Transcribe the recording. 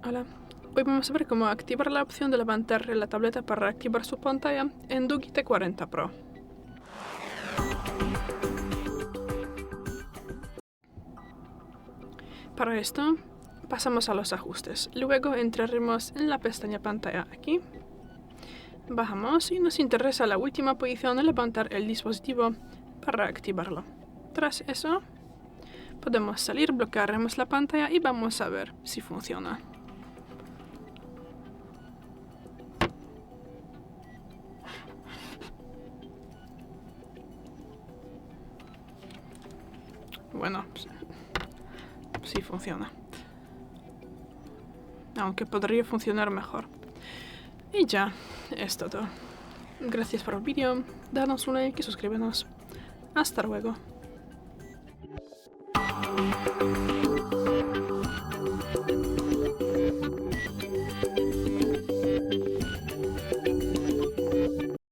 Hola, hoy vamos a ver cómo activar la opción de levantar la tableta para activar su pantalla en DOOGEE T40 Pro. Para esto, pasamos a los ajustes. Luego entraremos en la pestaña pantalla aquí. Bajamos y nos interesa la última posición de levantar el dispositivo para activarlo. Tras eso, podemos salir, bloquearemos la pantalla y vamos a ver si funciona. Bueno, sí funciona. Aunque podría funcionar mejor. Y ya, es todo. Gracias por el vídeo, danos un like y suscríbenos. Hasta luego.